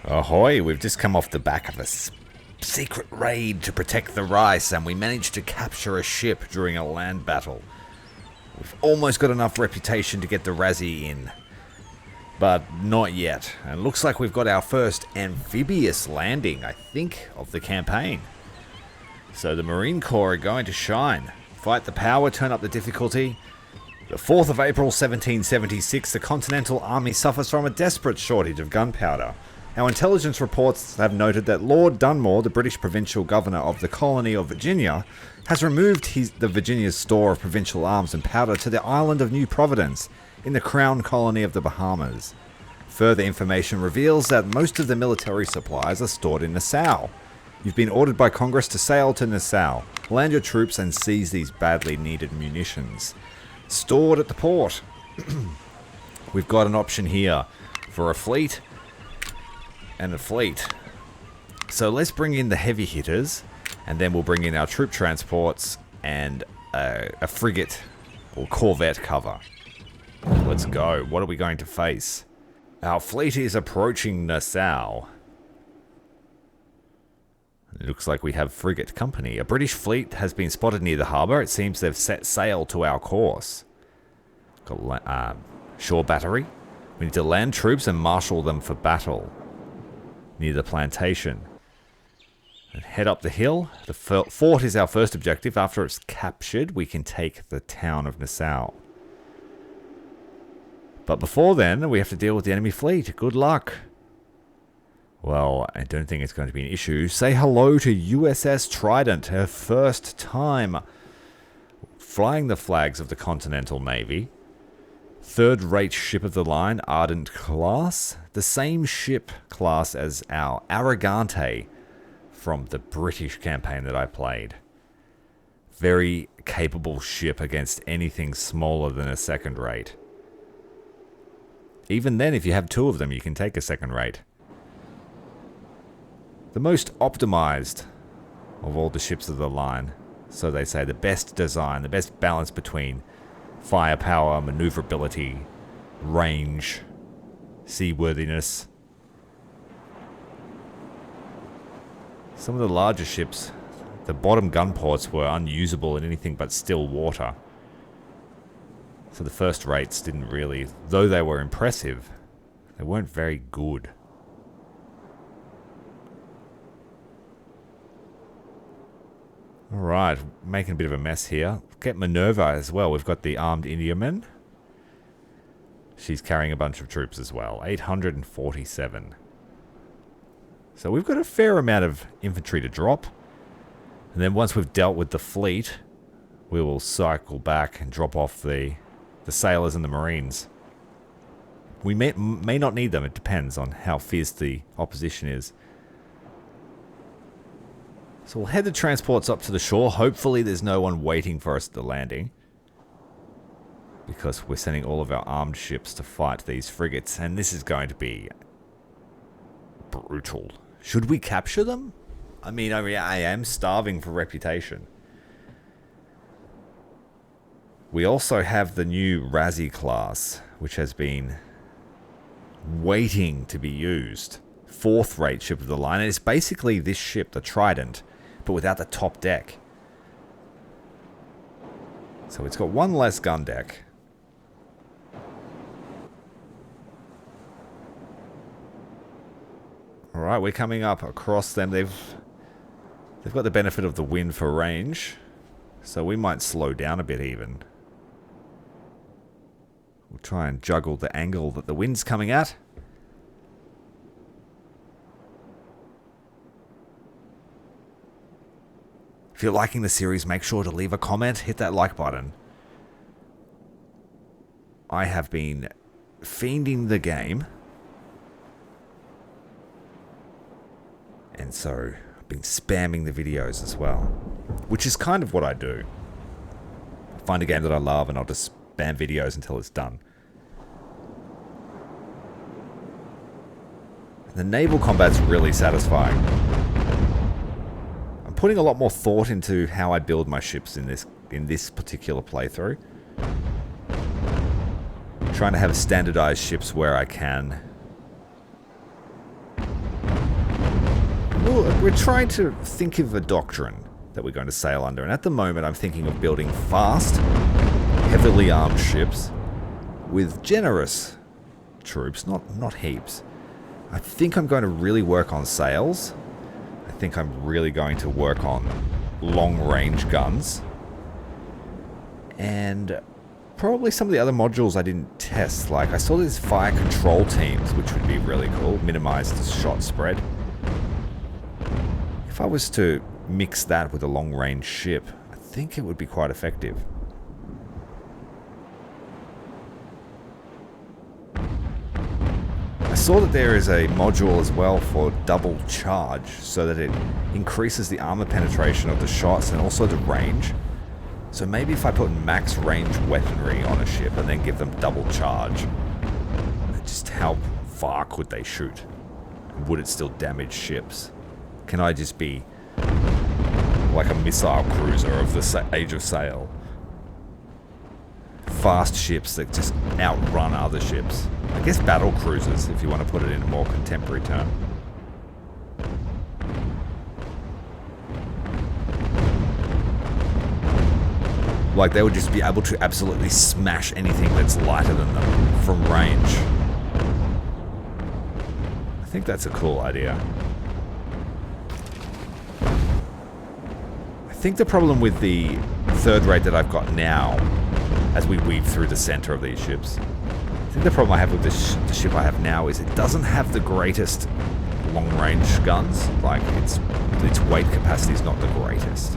Ahoy, we've just come off the back of a secret raid to protect the rice, and we managed to capture a ship during a land battle. We've almost got enough reputation to get the Razzie in, but not yet. And looks like we've got our first amphibious landing, I think, of the campaign. So the Marine Corps are going to shine. Fight the power, turn up the difficulty. The 4th of April 1776, the Continental Army suffers from a desperate shortage of gunpowder. Our intelligence reports have noted that Lord Dunmore, the British provincial governor of the colony of Virginia, has removed the Virginia's store of provincial arms and powder to the island of New Providence, in the Crown colony of the Bahamas. Further information reveals that most of the military supplies are stored in Nassau. You've been ordered by Congress to sail to Nassau, land your troops and seize these badly needed munitions stored at the port. We've got an option here for a fleet and a fleet. So let's bring in the heavy hitters, and then we'll bring in our troop transports and a frigate or corvette cover. Let's go. What are we going to face? Our fleet is approaching Nassau. It looks like we have frigate company. A British fleet has been spotted near the harbour. It seems they've set sail to our course. Got shore battery. We need to land troops and marshal them for battle near the plantation. And head up the hill. The fort is our first objective. After it's captured, we can take the town of Nassau. But before then, we have to deal with the enemy fleet. Good luck. Well, I don't think it's going to be an issue. Say hello to USS Trident, her first time flying the flags of the Continental Navy. Third-rate ship of the line, Ardent class. The same ship class as our Arrogante from the British campaign that I played. Very capable ship against anything smaller than a second rate. Even then, if you have two of them, you can take a second rate. The most optimized of all the ships of the line. So they say the best design, the best balance between firepower, maneuverability, range, seaworthiness. Some of the larger ships, the bottom gun ports were unusable in anything but still water. So the first rates didn't really, though they were impressive, they weren't very good. Alright, making a bit of a mess here. Get Minerva as well. We've got the armed Indiaman. She's carrying a bunch of troops as well. 847. So we've got a fair amount of infantry to drop. And then once we've dealt with the fleet, we will cycle back and drop off the sailors and the marines. We may not need them. It depends on how fierce the opposition is. So we'll head the transports up to the shore. Hopefully there's no one waiting for us at the landing, because we're sending all of our armed ships to fight these frigates, and this is going to be brutal. Should we capture them? I mean, I am starving for reputation. We also have the new Razzie class, which has been waiting to be used. 4th-rate ship of the line, and it's basically this ship, the Trident, but without the top deck. So it's got one less gun deck. Alright, we're coming up across them. They've got the benefit of the wind for range, so we might slow down a bit even. We'll try and juggle the angle that the wind's coming at. If you're liking the series, make sure to leave a comment, hit that like button. I have been fiending the game, and so I've been spamming the videos as well, which is kind of what I do. I find a game that I love and I'll just spam videos until it's done. The naval combat's really satisfying. I'm putting a lot more thought into how I build my ships in this particular playthrough. I'm trying to have standardized ships where I can. Well, we're trying to think of a doctrine that we're going to sail under, and at the moment I'm thinking of building fast, heavily armed ships with generous troops, not heaps. I think I'm going to really work on sails. I think I'm really going to work on long-range guns. And probably some of the other modules I didn't test. Like, I saw these fire control teams, which would be really cool. Minimize the shot spread. If I was to mix that with a long-range ship, I think it would be quite effective. I saw that there is a module as well for double charge, so that it increases the armor penetration of the shots and also the range. So maybe if I put max range weaponry on a ship and then give them double charge, just how far could they shoot? Would it still damage ships? Can I just be like a missile cruiser of the Age of Sail? Fast ships that just outrun other ships. I guess battle cruisers, if you want to put it in a more contemporary term. Like, they would just be able to absolutely smash anything that's lighter than them from range. I think that's a cool idea. I think the problem with the third rate that I've got now, as we weave through the center of these ships, I think the problem I have with the ship I have now is it doesn't have the greatest long-range guns. Like, its weight capacity is not the greatest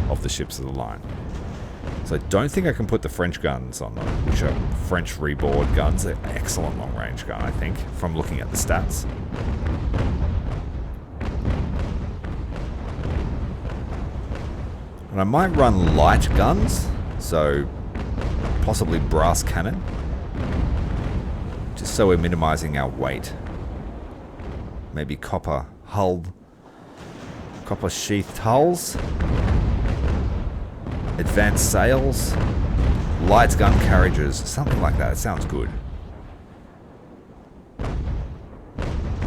of the ships of the line. So I don't think I can put the French guns on them, which are French reboard guns. They're excellent long-range gun, I think, from looking at the stats. And I might run light guns, so possibly brass cannon, just so we're minimizing our weight. Maybe copper sheathed hulls. Advanced sails, light gun carriages, something like that. It sounds good.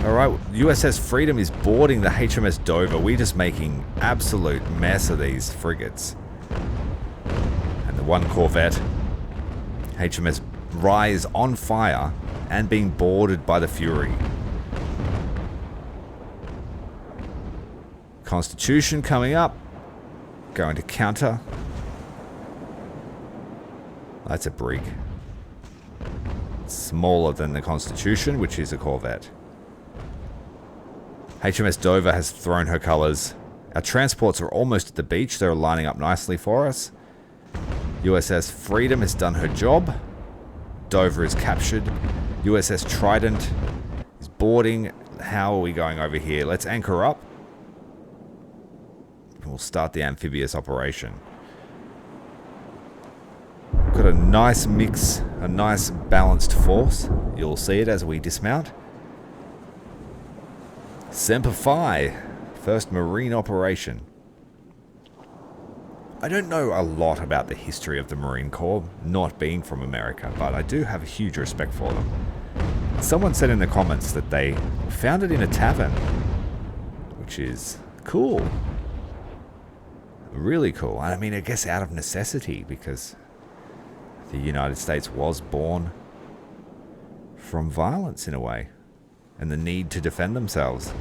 Alright, USS Freedom is boarding the HMS Dover. We're just making absolute mess of these frigates. And the one corvette, HMS Rye, is on fire and being boarded by the Fury. Constitution coming up. Going to counter. That's a brig. Smaller than the Constitution, which is a corvette. HMS Dover has thrown her colours. Our transports are almost at the beach. They're lining up nicely for us. USS Freedom has done her job. Dover is captured. USS Trident is boarding. How are we going over here? Let's anchor up. We'll start the amphibious operation. Got a nice mix, a nice balanced force. You'll see it as we dismount. Semper Fi, first marine operation. I don't know a lot about the history of the Marine Corps, not being from America, but I do have a huge respect for them. Someone said in the comments that they were founded in a tavern, which is cool. Really cool. I mean, I guess out of necessity, because the United States was born from violence in a way, and the need to defend themselves,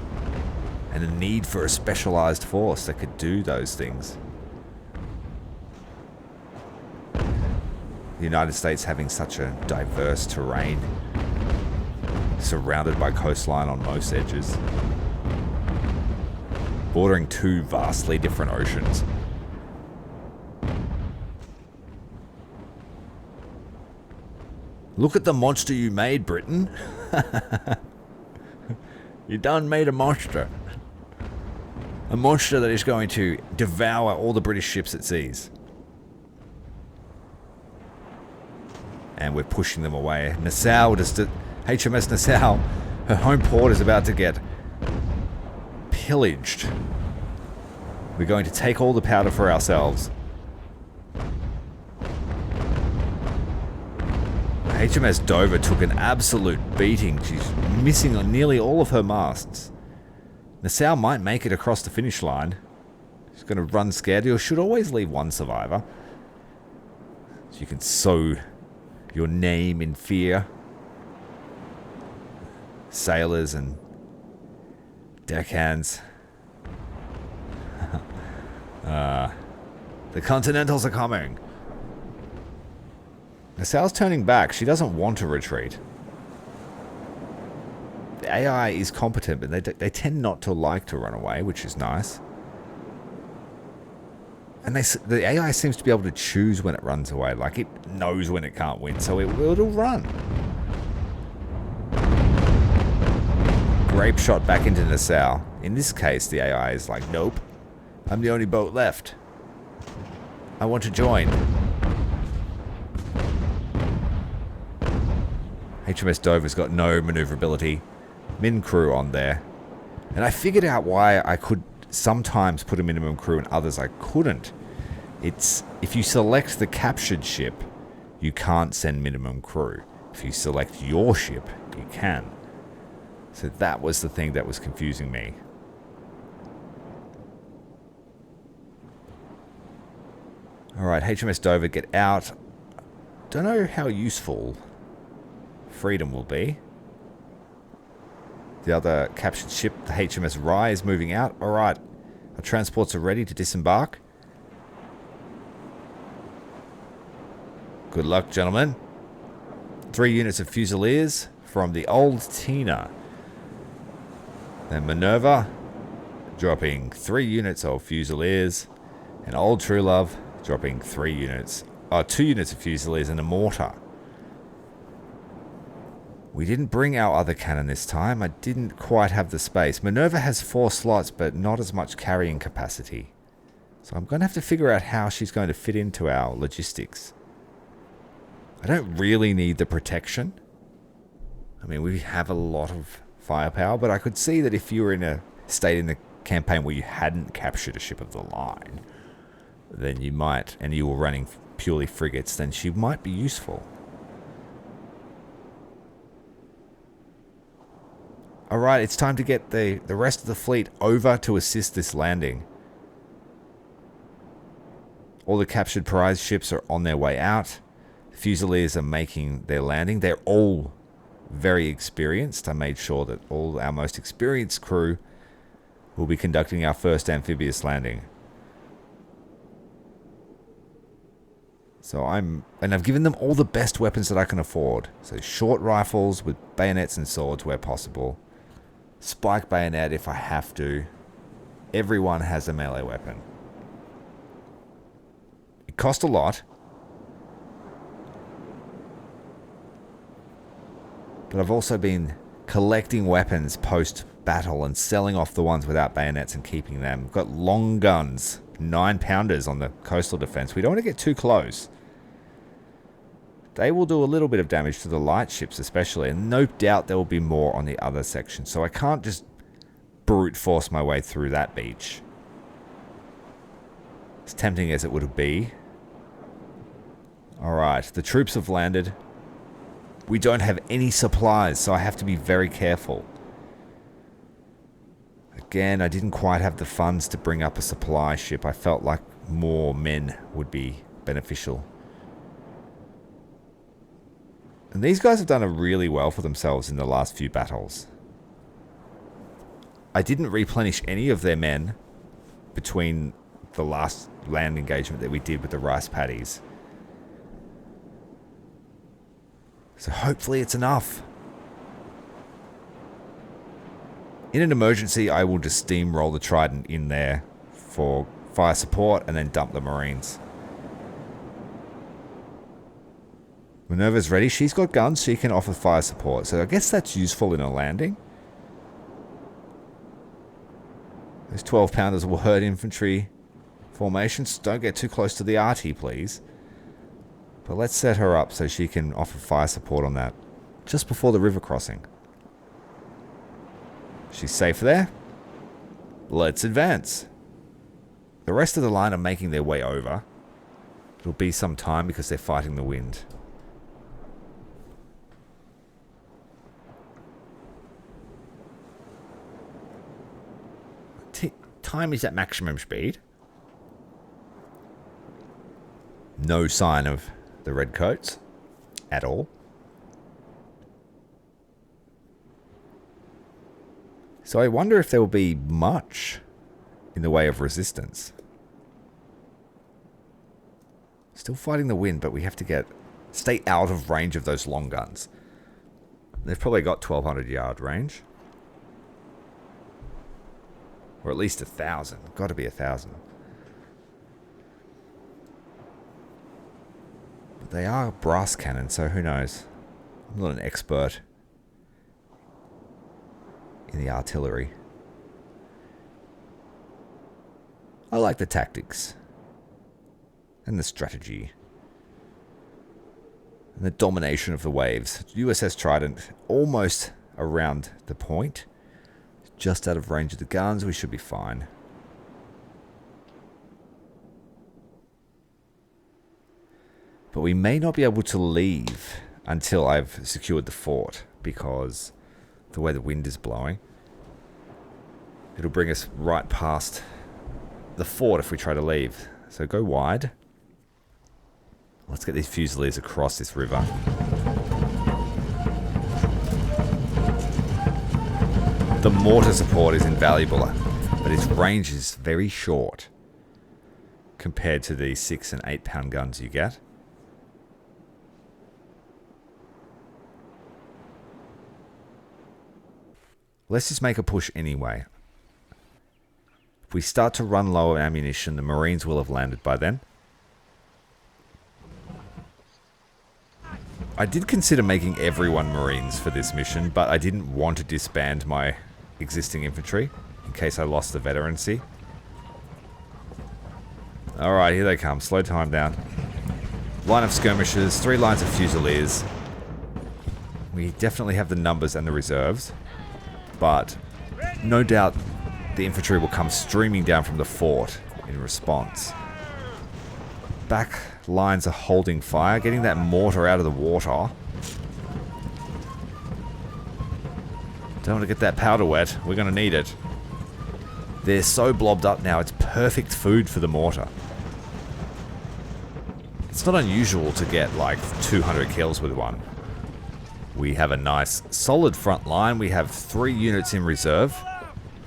and the need for a specialized force that could do those things. The United States having such a diverse terrain, surrounded by coastline on most edges, bordering two vastly different oceans. Look at the monster you made, Britain. You done made a monster. A monster that is going to devour all the British ships it sees. And we're pushing them away. Nassau, HMS Nassau, her home port is about to get pillaged. We're going to take all the powder for ourselves. HMS Dover took an absolute beating. She's missing on nearly all of her masts. Nassau might make it across the finish line. She's going to run scared. You should always leave one survivor, so you can sow your name in fear. Sailors and deckhands. The Continentals are coming. Nassau's turning back. She doesn't want to retreat. The AI is competent, but they tend not to like to run away, which is nice. And the AI seems to be able to choose when it runs away. Like, it knows when it can't win, so it'll run. Grape shot back into Nassau. In this case, the AI is like, nope. I'm the only boat left. I want to join. HMS Dover's got no maneuverability. Min crew on there. And I figured out why I could sometimes put a minimum crew and others I couldn't. It's if you select the captured ship, you can't send minimum crew. If you select your ship, you can. So that was the thing that was confusing me. Alright, HMS Dover, get out. Don't know how useful Freedom will be. The other captured ship, the HMS Rye, is moving out. Alright, our transports are ready to disembark. Good luck, gentlemen. 3 units of Fusiliers from the old Tina. Then Minerva, dropping 3 units of Fusiliers. And Old True Love, dropping 2 units of Fusiliers and a mortar. We didn't bring our other cannon this time. I didn't quite have the space. Minerva has 4 slots, but not as much carrying capacity. So I'm going to have to figure out how she's going to fit into our logistics. I don't really need the protection. I mean, we have a lot of firepower, but I could see that if you were in a state in the campaign where you hadn't captured a ship of the line, then you might, and you were running purely frigates, then she might be useful. Alright, it's time to get the rest of the fleet over to assist this landing. All the captured prize ships are on their way out. The Fusiliers are making their landing. They're all very experienced. I made sure that all our most experienced crew will be conducting our first amphibious landing. So I've given them all the best weapons that I can afford. So short rifles with bayonets and swords where possible. Spike bayonet if I have to. Everyone has a melee weapon. It cost a lot. But I've also been collecting weapons post-battle and selling off the ones without bayonets and keeping them. We've got long guns, 9-pounders on the coastal defense. We don't want to get too close. They will do a little bit of damage to the light ships especially, and no doubt there will be more on the other section. So I can't just brute force my way through that beach. As tempting as it would be. Alright, the troops have landed. We don't have any supplies, so I have to be very careful. Again, I didn't quite have the funds to bring up a supply ship. I felt like more men would be beneficial. And these guys have done really well for themselves in the last few battles. I didn't replenish any of their men between the last land engagement that we did with the rice paddies. So hopefully it's enough. In an emergency, I will just steamroll the Trident in there for fire support and then dump the Marines. Minerva's ready. She's got guns. She can offer fire support. So I guess that's useful in a landing. Those 12-pounders will hurt infantry formations. Don't get too close to the RT, please. But let's set her up so she can offer fire support on that. Just before the river crossing. She's safe there. Let's advance. The rest of the line are making their way over. It'll be some time because they're fighting the wind. time is at maximum speed. No sign of the redcoats at all. So I wonder if there will be much in the way of resistance. Still fighting the wind, but we have to stay out of range of those long guns. They've probably got 1,200 yard range. Or at least 1,000. Got to be 1,000. But they are brass cannons, so who knows? I'm not an expert in the artillery. I like the tactics. And the strategy. And the domination of the waves. USS Trident almost around the point. Just out of range of the guns. We should be fine. But we may not be able to leave until I've secured the fort. Because the way the wind is blowing. It'll bring us right past the fort if we try to leave. So go wide. Let's get these Fusiliers across this river. The mortar support is invaluable, but its range is very short compared to the 6 and 8 pound guns you get. Let's just make a push anyway. If we start to run low of ammunition, the Marines will have landed by then. I did consider making everyone Marines for this mission, but I didn't want to disband my existing infantry in case I lost the veterancy. Alright, here they come. Slow time down. Line of skirmishers, 3 lines of Fusiliers. We definitely have the numbers and the reserves, but no doubt the infantry will come streaming down from the fort in response. Back lines are holding fire, getting that mortar out of the water. Don't want to get that powder wet. We're going to need it. They're so blobbed up now, it's perfect food for the mortar. It's not unusual to get like 200 kills with one. We have a nice solid front line. We have 3 units in reserve.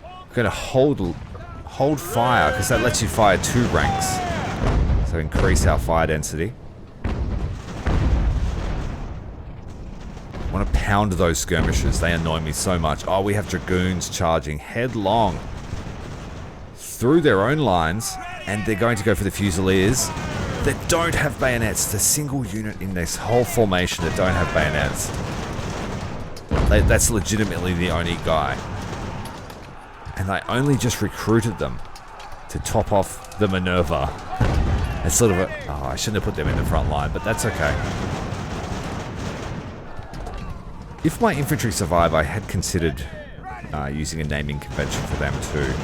We're going to hold fire because that lets you fire 2 ranks. So increase our fire density. I want to pound those skirmishers. They annoy me so much. Oh, we have dragoons charging headlong through their own lines, and they're going to go for the Fusiliers that don't have bayonets. The single unit in this whole formation that don't have bayonets. That's legitimately the only guy. And I only just recruited them to top off the maneuver. It's sort of a... Oh, I shouldn't have put them in the front line, but that's okay. If my infantry survive, I had considered using a naming convention for them too.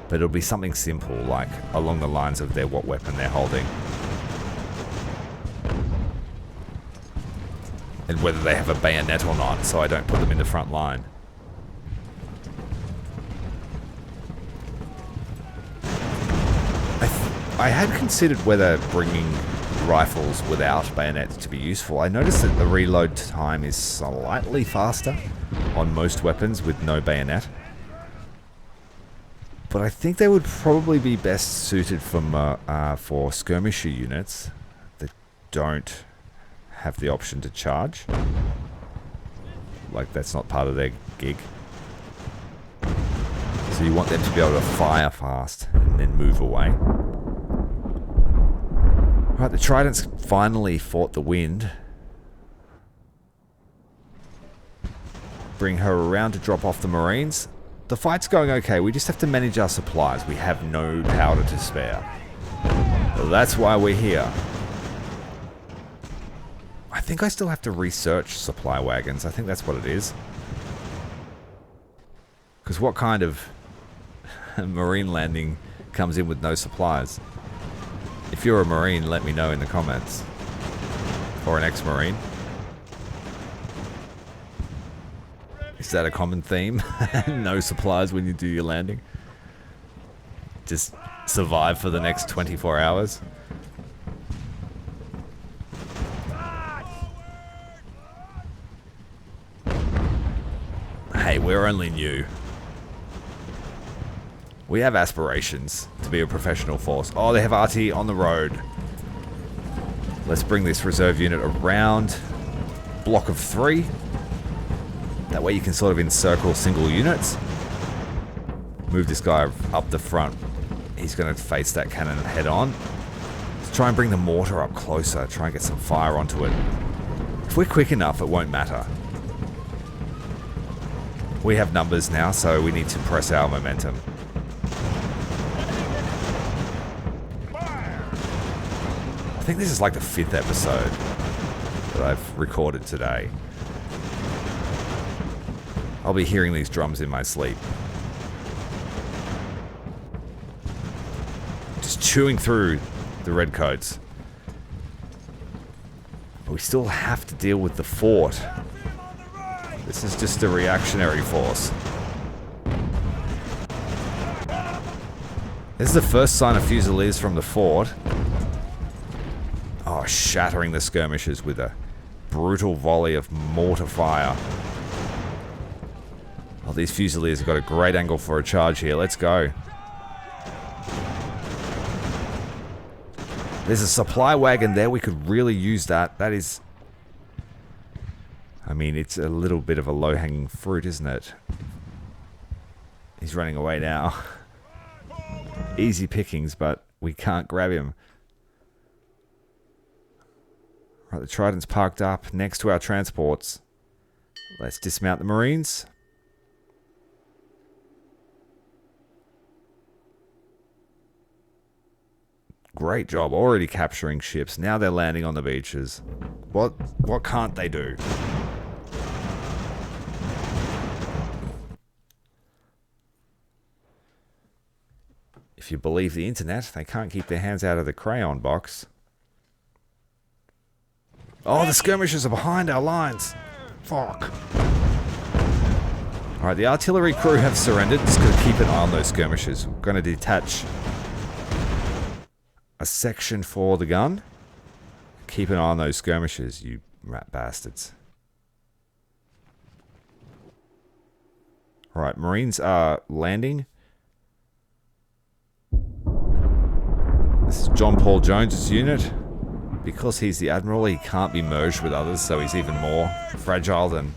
But it'll be something simple, like along the lines of what weapon they're holding. And whether they have a bayonet or not, so I don't put them in the front line. I had considered whether bringing rifles without bayonets to be useful. I noticed that the reload time is slightly faster on most weapons with no bayonet. But I think they would probably be best suited for skirmisher units that don't have the option to charge. Like, that's not part of their gig. So you want them to be able to fire fast and then move away. Right, the Trident's finally fought the wind. Bring her around to drop off the Marines. The fight's going okay, we just have to manage our supplies. We have no powder to spare. So that's why we're here. I think I still have to research supply wagons. I think that's what it is. Because what kind of Marine landing comes in with no supplies? If you're a Marine, let me know in the comments. Or an ex-Marine. Is that a common theme? No supplies when you do your landing? just survive for the next 24 hours. Hey, we're only new. We have aspirations to be a professional force. Oh, they have RT on the road. Let's bring this reserve unit around. Block of 3. That way you can sort of encircle single units. Move this guy up the front. He's going to face that cannon head on. Let's try and bring the mortar up closer. Try and get some fire onto it. If we're quick enough, it won't matter. We have numbers now, so we need to press our momentum. I think this is like the 5th episode that I've recorded today. I'll be hearing these drums in my sleep. Just chewing through the redcoats. But we still have to deal with the fort. This is just a reactionary force. This is the first sign of Fusiliers from the fort. Oh, shattering the skirmishers with a brutal volley of mortar fire. Oh, these Fusiliers have got a great angle for a charge here. Let's go. There's a supply wagon there. We could really use that. That is... I mean, it's a little bit of a low-hanging fruit, isn't it? He's running away now. Easy pickings, but we can't grab him. Right, the Trident's parked up next to our transports. Let's dismount the Marines. Great job, already capturing ships. Now they're landing on the beaches. What can't they do? If you believe the internet, they can't keep their hands out of the crayon box. Oh, the skirmishers are behind our lines. Fuck. Alright, the artillery crew have surrendered. Just gotta keep an eye on those skirmishers. We're gonna detach a section for the gun. Keep an eye on those skirmishers, you rat bastards. Alright, Marines are landing. This is John Paul Jones's unit. Because he's the Admiral, he can't be merged with others, so he's even more fragile than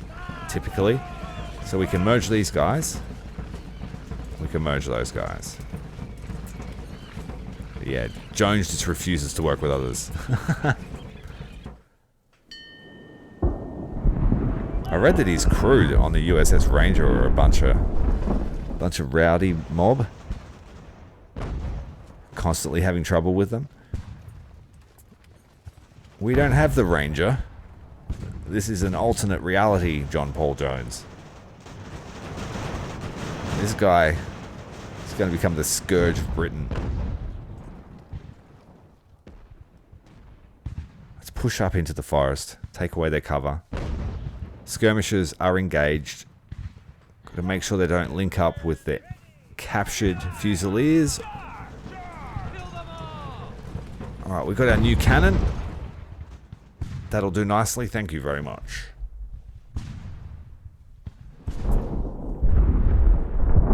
typically. So we can merge these guys. We can merge those guys. But yeah, Jones just refuses to work with others. I read that his crew on the USS Ranger are a bunch of rowdy mob. Constantly having trouble with them. We don't have the Ranger. This is an alternate reality, John Paul Jones. This guy is going to become the scourge of Britain. Let's push up into the forest. Take away their cover. Skirmishers are engaged. Got to make sure they don't link up with the captured Fusiliers. Alright, we've got our new cannon. That'll do nicely, thank you very much.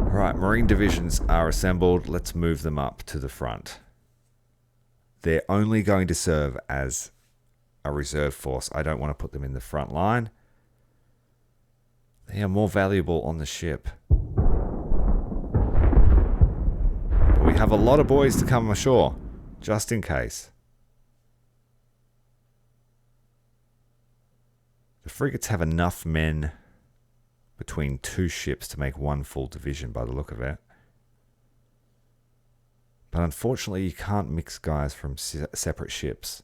Alright, Marine divisions are assembled. Let's move them up to the front. They're only going to serve as a reserve force. I don't want to put them in the front line. They are more valuable on the ship. But we have a lot of boys to come ashore, just in case. The frigates have enough men between 2 ships to make 1 full division by the look of it. But unfortunately, you can't mix guys from separate ships.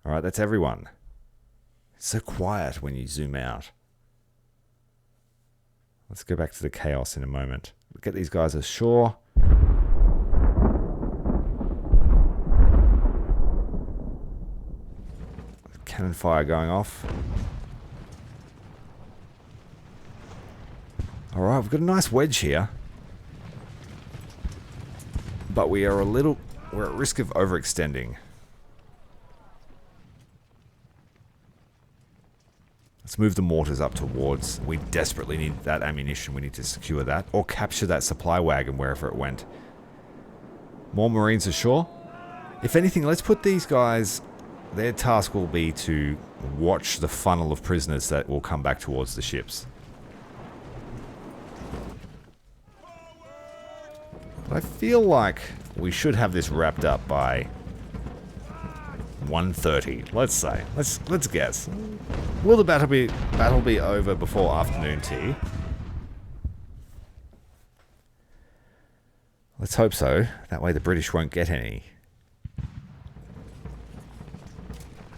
Alright, that's everyone. It's so quiet when you zoom out. Let's go back to the chaos in a moment. We'll get these guys ashore. Cannon fire going off. Alright, we've got a nice wedge here. but we're at risk of overextending. Let's move the mortars up towards. We desperately need that ammunition. We need to secure that. Or capture that supply wagon wherever it went. More Marines ashore. If anything, let's put these guys... Their task will be to watch the funnel of prisoners that will come back towards the ships. But I feel like we should have this wrapped up by 1:30. Let's say. Let's guess. Will the battle be over before afternoon tea? Let's hope so. That way the British won't get any.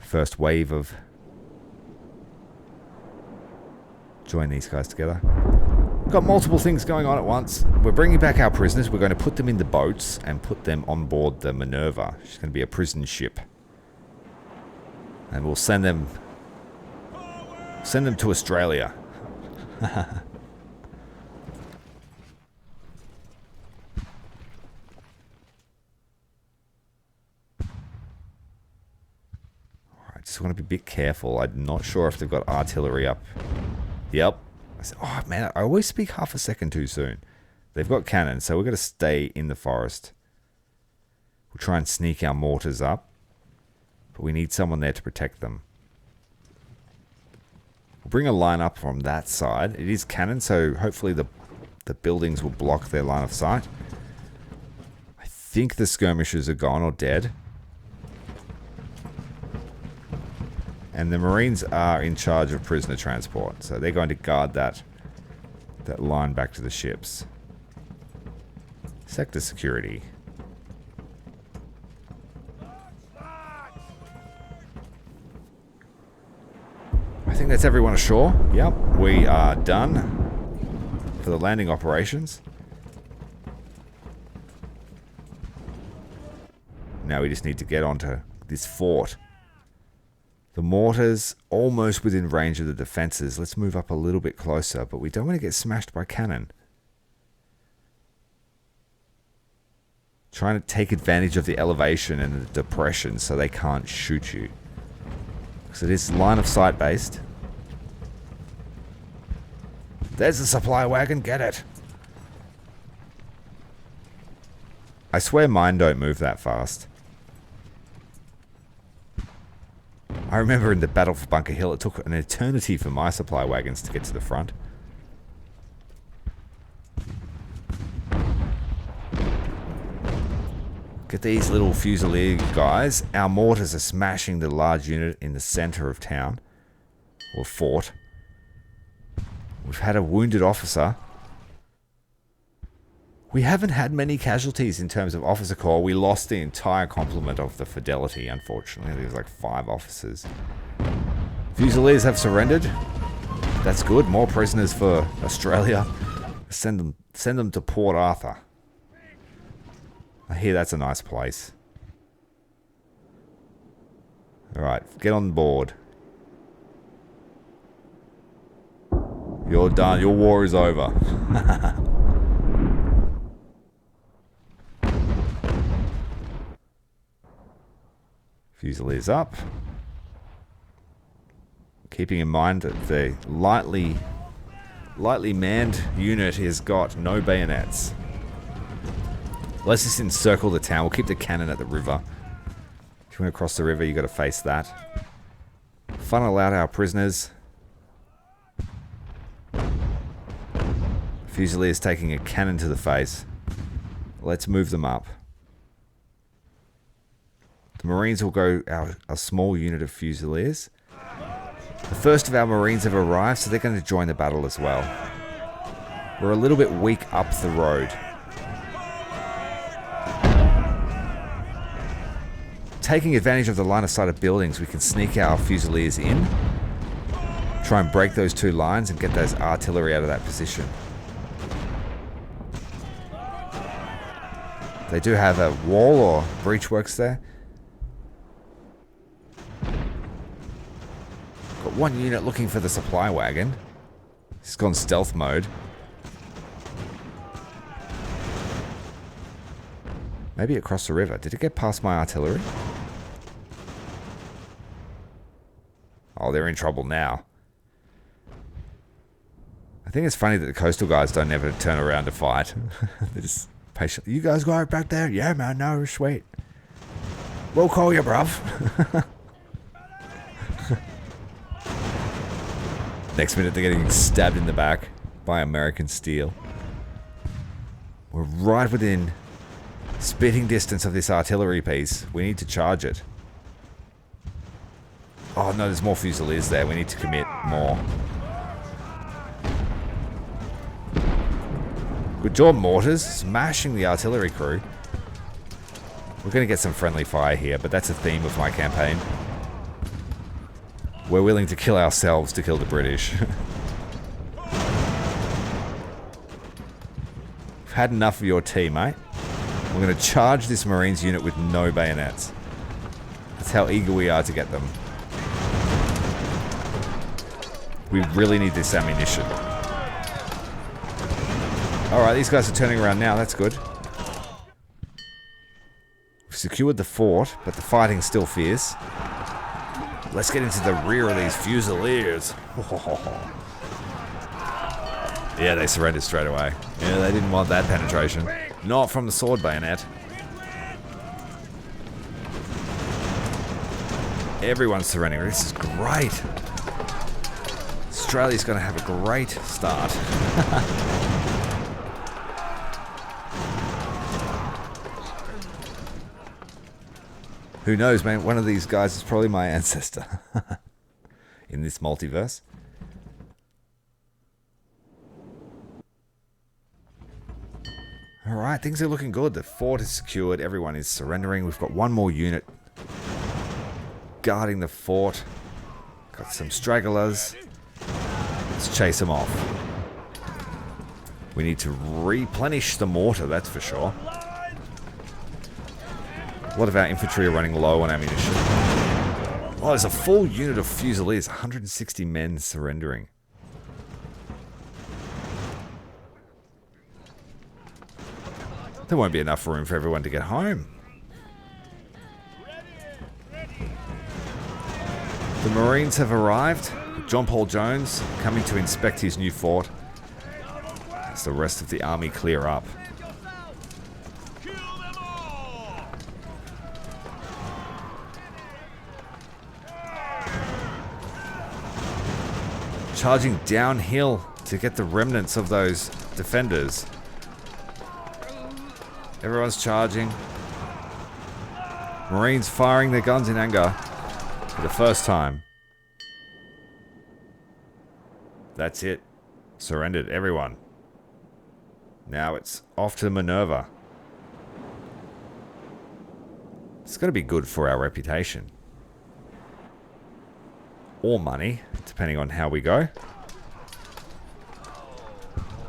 First wave of... Join these guys together. Got multiple things going on at once. We're bringing back our prisoners. We're going to put them in the boats and put them on board the Minerva. She's going to be a prison ship. And we'll send them to Australia. Alright, just want to be a bit careful. I'm not sure if they've got artillery up. Yep. Oh man, I always speak half a second too soon. They've got cannons, so we're going to stay in the forest. We'll try and sneak our mortars up. But we need someone there to protect them. We'll bring a line up from that side. It is cannon, so hopefully the buildings will block their line of sight. I think the skirmishers are gone or dead. And the Marines are in charge of prisoner transport, so they're going to guard that line back to the ships. Sector security. I think that's everyone ashore. Yep, we are done for the landing operations. Now we just need to get onto this fort. The mortars almost within range of the defenses. Let's move up a little bit closer, but we don't want to get smashed by cannon. Trying to take advantage of the elevation and the depression so they can't shoot you. Because it is line of sight based. There's the supply wagon, get it. I swear mine don't move that fast. I remember in the battle for Bunker Hill, it took an eternity for my supply wagons to get to the front. Get these little Fusilier guys. Our mortars are smashing the large unit in the center of town. Or fort. We've had a wounded officer. We haven't had many casualties in terms of officer corps. We lost the entire complement of the Fidelity, unfortunately. There was like 5 officers. Fusiliers have surrendered. That's good. More prisoners for Australia. Send them to Port Arthur. I hear that's a nice place. Alright, get on board. You're done. Your war is over. Fusiliers up. Keeping in mind that the lightly manned unit has got no bayonets. Let's just encircle the town. We'll keep the cannon at the river. If you want to cross the river, you got to face that. Funnel out our prisoners. Fusiliers taking a cannon to the face. Let's move them up. The Marines will go a small unit of Fusiliers. The first of our Marines have arrived, so they're going to join the battle as well. We're a little bit weak up the road. Taking advantage of the line of sight of buildings, we can sneak our Fusiliers in. Try and break those 2 lines and get those artillery out of that position. They do have a wall or breachworks there. Got 1 unit looking for the supply wagon. It's gone stealth mode. Maybe across the river. Did it get past my artillery? Oh, they're in trouble now. I think it's funny that the coastal guys don't ever turn around to fight. They're just patient. You guys go back there? Yeah, man, no, sweet. We'll call you, bruv. Next minute, they're getting stabbed in the back by American steel. We're right within spitting distance of this artillery piece. We need to charge it. Oh, no, there's more Fusiliers there. We need to commit more. Good job, mortars. Smashing the artillery crew. We're going to get some friendly fire here, but that's a theme of my campaign. We're willing to kill ourselves to kill the British. We've had enough of your tea, mate. We're going to charge this Marines unit with no bayonets. That's how eager we are to get them. We really need this ammunition. Alright, these guys are turning around now. That's good. We've secured the fort, but the fighting's still fierce. Let's get into the rear of these Fusiliers. Yeah, they surrendered straight away. Yeah, they didn't want that penetration. Not from the sword bayonet. Everyone's surrendering. This is great. Australia's going to have a great start. Who knows, man? One of these guys is probably my ancestor in this multiverse. Alright, things are looking good. The fort is secured. Everyone is surrendering. We've got one more unit guarding the fort. Got some stragglers. Let's chase them off. We need to replenish the mortar, that's for sure. A lot of our infantry are running low on ammunition. Oh, there's a full unit of Fusiliers. 160 men surrendering. There won't be enough room for everyone to get home. The Marines have arrived. John Paul Jones coming to inspect his new fort as the rest of the army clear up. Charging downhill to get the remnants of those defenders. Everyone's charging. Marines firing their guns in anger for the first time. That's it. Surrendered, everyone. Now it's off to Minerva. It's going to be good for our reputation. Or money, depending on how we go.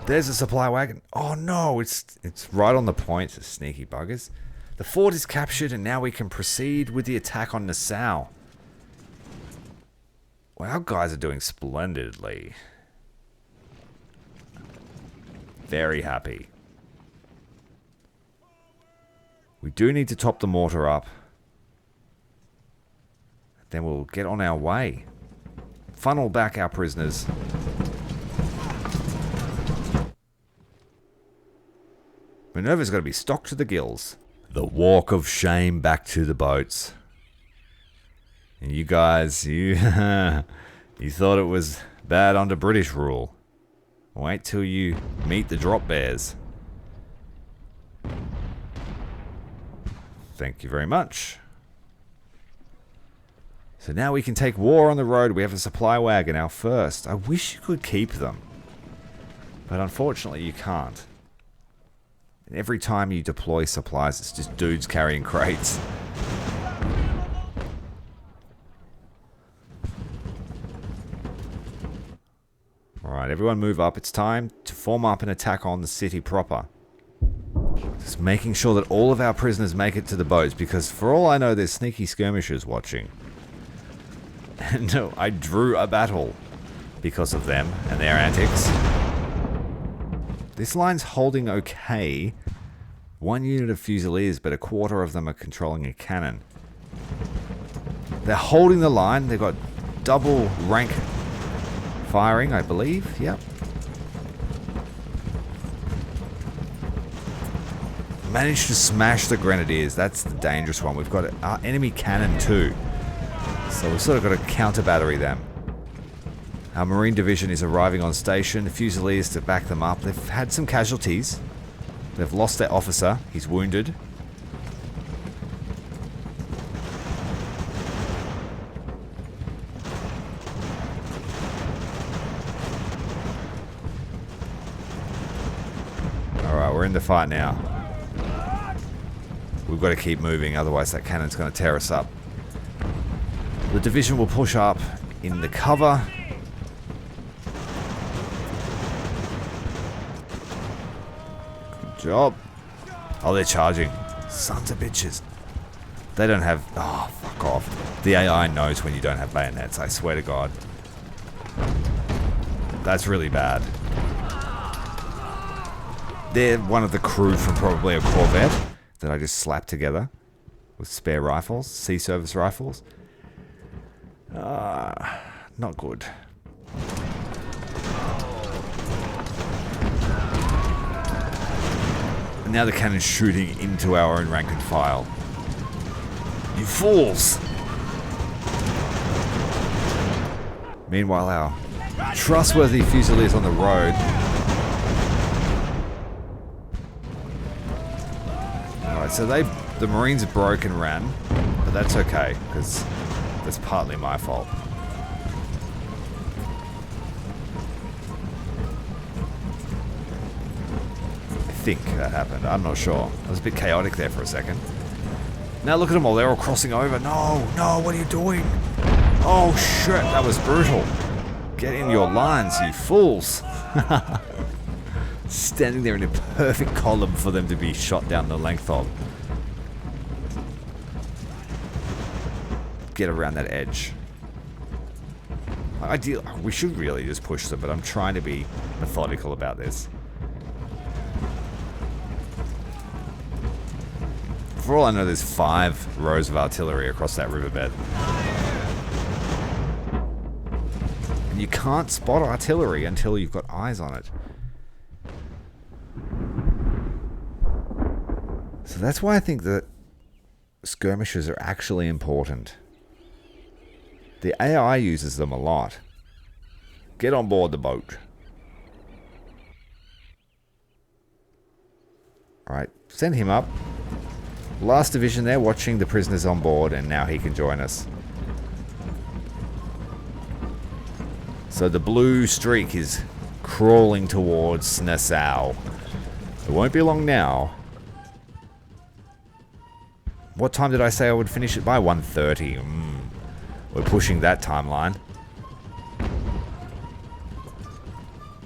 There's a supply wagon. Oh no, it's right on the point, the sneaky buggers. The fort is captured and now we can proceed with the attack on Nassau. Well, our guys are doing splendidly. Very happy. We do need to top the mortar up. Then we'll get on our way. Funnel back our prisoners. Minerva's got to be stocked to the gills. The walk of shame back to the boats. And you guys, you thought it was bad under British rule. Wait till you meet the drop bears. Thank you very much. So now we can take war on the road. We have a supply wagon, our first. I wish you could keep them. But unfortunately you can't. And every time you deploy supplies, it's just dudes carrying crates. Alright, everyone move up. It's time to form up an attack on the city proper. Just making sure that all of our prisoners make it to the boats, because for all I know, there's sneaky skirmishers watching. And no, I drew a battle because of them and their antics. This line's holding okay. One unit of Fusiliers, but a quarter of them are controlling a cannon. They're holding the line. They've got double rank firing, I believe. Yep. Managed to smash the Grenadiers. That's the dangerous one. We've got our enemy cannon too. So we've sort of got to counter battery them. Our Marine Division is arriving on station. The Fusiliers to back them up. They've had some casualties. They've lost their officer. He's wounded. Alright, we're in the fight now. We've got to keep moving, otherwise that cannon's going to tear us up. The division will push up in the cover. Good job. Oh, they're charging. Sons of bitches. They don't have... Oh, fuck off. The AI knows when you don't have bayonets, I swear to God. That's really bad. They're one of the crew from probably a Corvette that I just slapped together with spare rifles, sea service rifles. Not good. And now the cannon's shooting into our own rank and file. You fools! Meanwhile, our trustworthy Fusiliers on the road. Alright, so the Marines broke and ran, but that's okay, because that's partly my fault. I think that happened. I'm not sure. It was a bit chaotic there for a second. Now look at them all. They're all crossing over. No, no, what are you doing? Oh shit, that was brutal. Get in your lines, you fools. Standing there in a perfect column for them to be shot down the length of. Get around that edge. We should really just push them, but I'm trying to be methodical about this. For all I know, there's 5 rows of artillery across that riverbed. And you can't spot artillery until you've got eyes on it. So that's why I think that skirmishes are actually important. The AI uses them a lot. Get on board the boat. Alright, send him up. Last division there, watching the prisoners on board, and now he can join us. So the blue streak is crawling towards Nassau. It won't be long now. What time did I say I would finish it by? 1:30. We're pushing that timeline.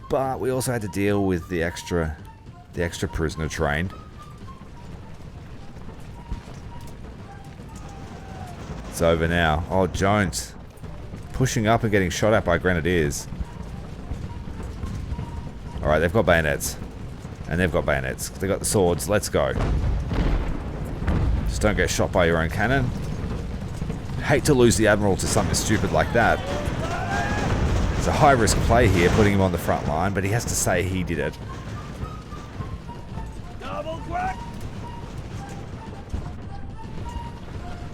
But we also had to deal with the extra prisoner train. It's over now. Oh, Jones. Pushing up and getting shot at by Grenadiers. Alright, they've got bayonets. And they've got bayonets. They've got the swords. Let's go. Just don't get shot by your own cannon. Hate to lose the Admiral to something stupid like that. It's a high-risk play here, putting him on the front line, but he has to say he did it.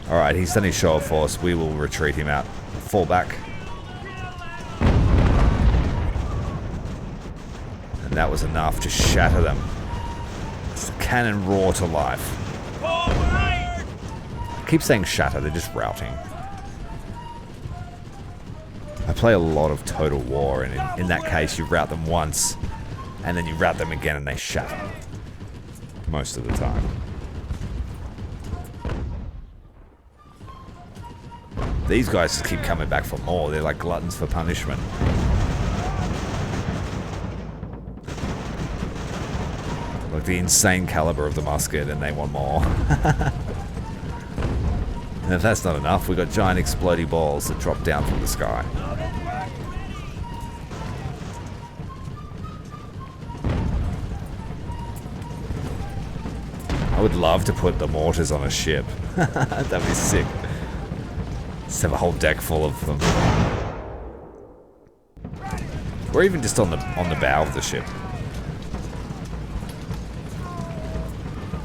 Alright, he's done his show of force. We will retreat him out. Fall back. And that was enough to shatter them. It's the cannon roar to life. I keep saying shatter, they're just routing. I play a lot of Total War, and in that case you rout them once, and then you rout them again and they shatter. Most of the time. These guys just keep coming back for more. They're like gluttons for punishment. Look, the insane caliber of the musket, and they want more. And if that's not enough, we've got giant exploding balls that drop down from the sky. I would love to put the mortars on a ship. That'd be sick. Just have a whole deck full of them. Or even just on the bow of the ship.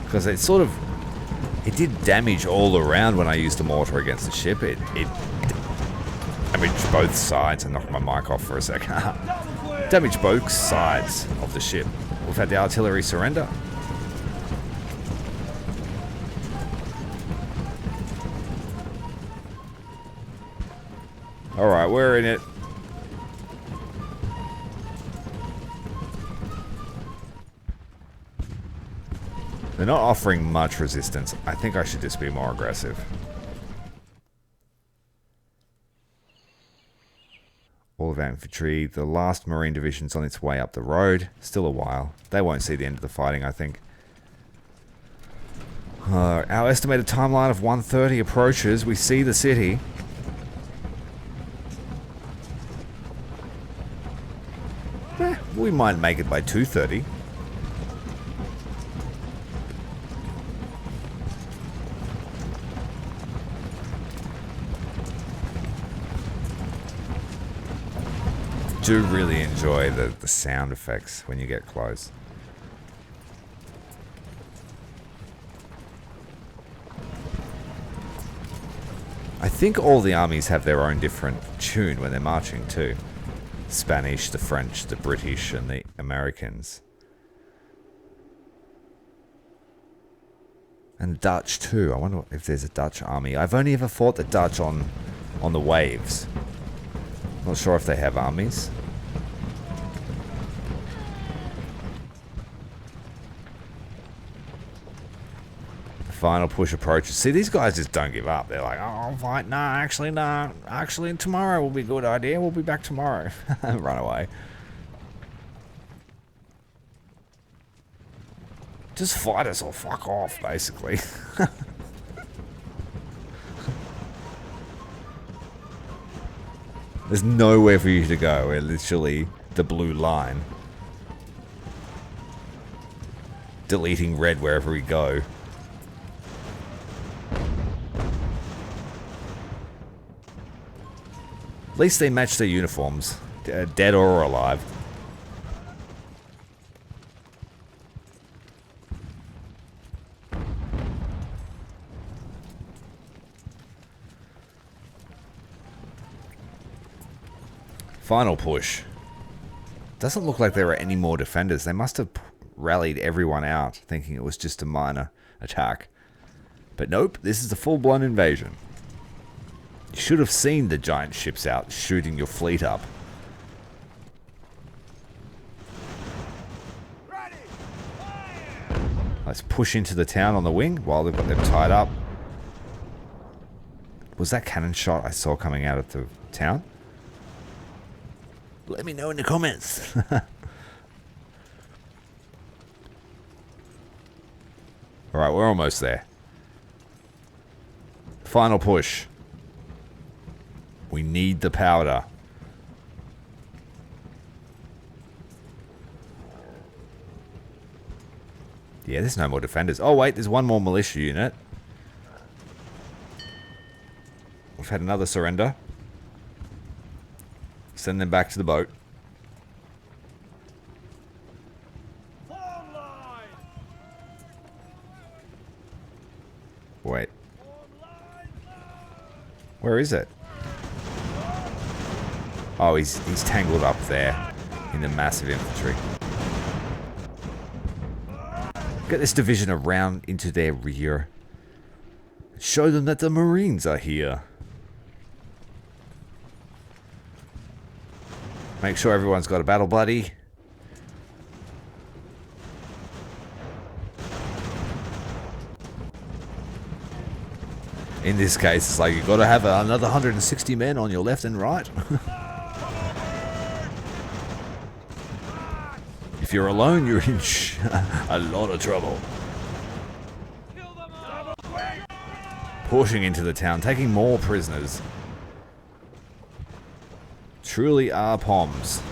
Because it sort of... It did damage all around when I used a mortar against the ship. It damaged both sides. I knocked my mic off for a second. Damaged both sides of the ship. We've had the artillery surrender. Alright, we're in it. They're not offering much resistance. I think I should just be more aggressive. All of our infantry. The last Marine Division's on its way up the road. Still a while. They won't see the end of the fighting, I think. Our estimated timeline of 1:30 approaches. We see the city. We might make it by 2:30. Do really enjoy the sound effects when you get close. I think all the armies have their own different tune when they're marching too. Spanish, the French, the British, and the Americans. And Dutch too. I wonder if there's a Dutch army. I've only ever fought the Dutch on the waves. Not sure if they have armies. Final push approaches. See, these guys just don't give up. They're like, oh, I'll fight. No, actually, no. Actually, tomorrow will be a good idea. We'll be back tomorrow. Run away. Just fight us or fuck off, basically. There's nowhere for you to go. We're literally the blue line. Deleting red wherever we go. At least they match their uniforms. Dead or alive. Final push. Doesn't look like there are any more defenders. They must have rallied everyone out, thinking it was just a minor attack. But nope, this is a full-blown invasion. You should have seen the giant ships out shooting your fleet up. Let's push into the town on the wing while they've got them tied up. Was that cannon shot I saw coming out of the town? Let me know in the comments. Alright, we're almost there. Final push. We need the powder. Yeah, there's no more defenders. Oh wait, there's one more militia unit. We've had another surrender. Send them back to the boat. Wait. Where is it? Oh, he's tangled up there in the massive infantry. Get this division around into their rear. Show them that the Marines are here. Make sure everyone's got a battle buddy. In this case, it's like you've got to have another 160 men on your left and right. If you're alone, you're in a lot of trouble. Pushing into the town, taking more prisoners. Truly are POMs.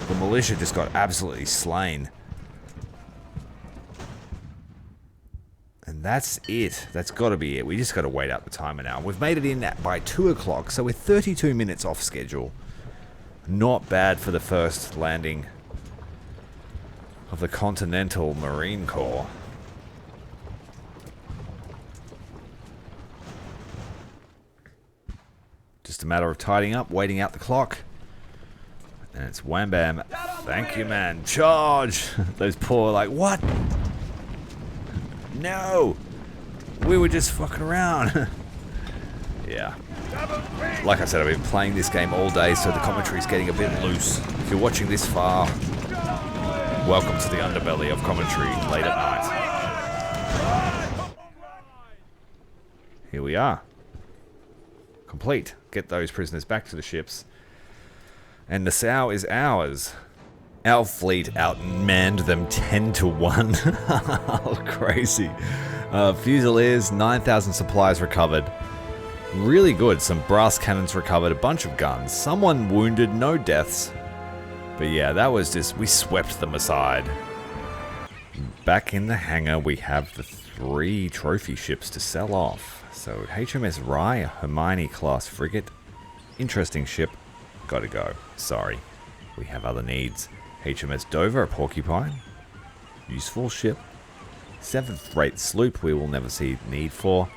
The militia just got absolutely slain. And that's it. That's got to be it. We just got to wait out the timer now. We've made it in by 2 o'clock, so we're 32 minutes off schedule. Not bad for the first landing of the Continental Marine Corps. Just a matter of tidying up, waiting out the clock. And it's wham bam. Thank you, man. Charge! Those poor, like, what? No! We were just fucking around. Yeah. Like I said, I've been playing this game all day, so the commentary's getting a bit loose. If you're watching this far, welcome to the underbelly of commentary late at night. Here we are. Complete. Get those prisoners back to the ships. And Nassau is ours. Our fleet outmanned them 10 to 1. Oh, crazy. Fusiliers, 9,000 supplies recovered. Really good. Some brass cannons recovered, a bunch of guns. Someone wounded, no deaths. But yeah, that was just, we swept them aside. Back in the hangar, we have the 3 trophy ships to sell off. So HMS Rye, a Hermione class frigate. Interesting ship. Gotta go. Sorry. We have other needs. HMS Dover, a porcupine. Useful ship. 7th rate sloop we will never see need for.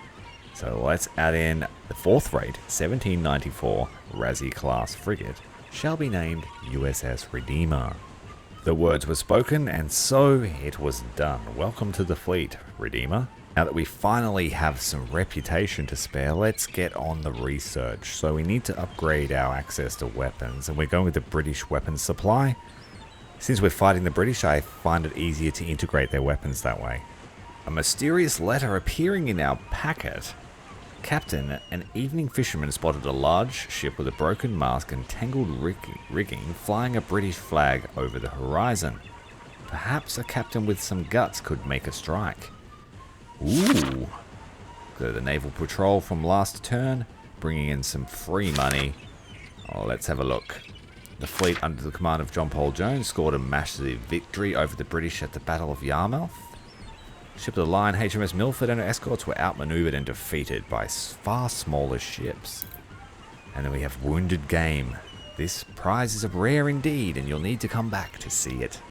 So let's add in the 4th rate, 1794 Razzie class frigate. Shall be named USS Redeemer. The words were spoken, and so it was done. Welcome to the fleet, Redeemer. Now that we finally have some reputation to spare, let's get on the research. So we need to upgrade our access to weapons, and we're going with the British weapons supply. Since we're fighting the British, I find it easier to integrate their weapons that way. A mysterious letter appearing in our packet. Captain, an evening fisherman spotted a large ship with a broken mast and tangled rigging flying a British flag over the horizon. Perhaps a captain with some guts could make a strike. Ooh. Go the naval patrol from last turn, bringing in some free money. Oh, let's have a look. The fleet under the command of John Paul Jones scored a massive victory over the British at the Battle of Yarmouth. Ship of the line HMS Milford and her escorts were outmaneuvered and defeated by far smaller ships. And then we have Wounded Game. This prize is rare indeed, and you'll need to come back to see it.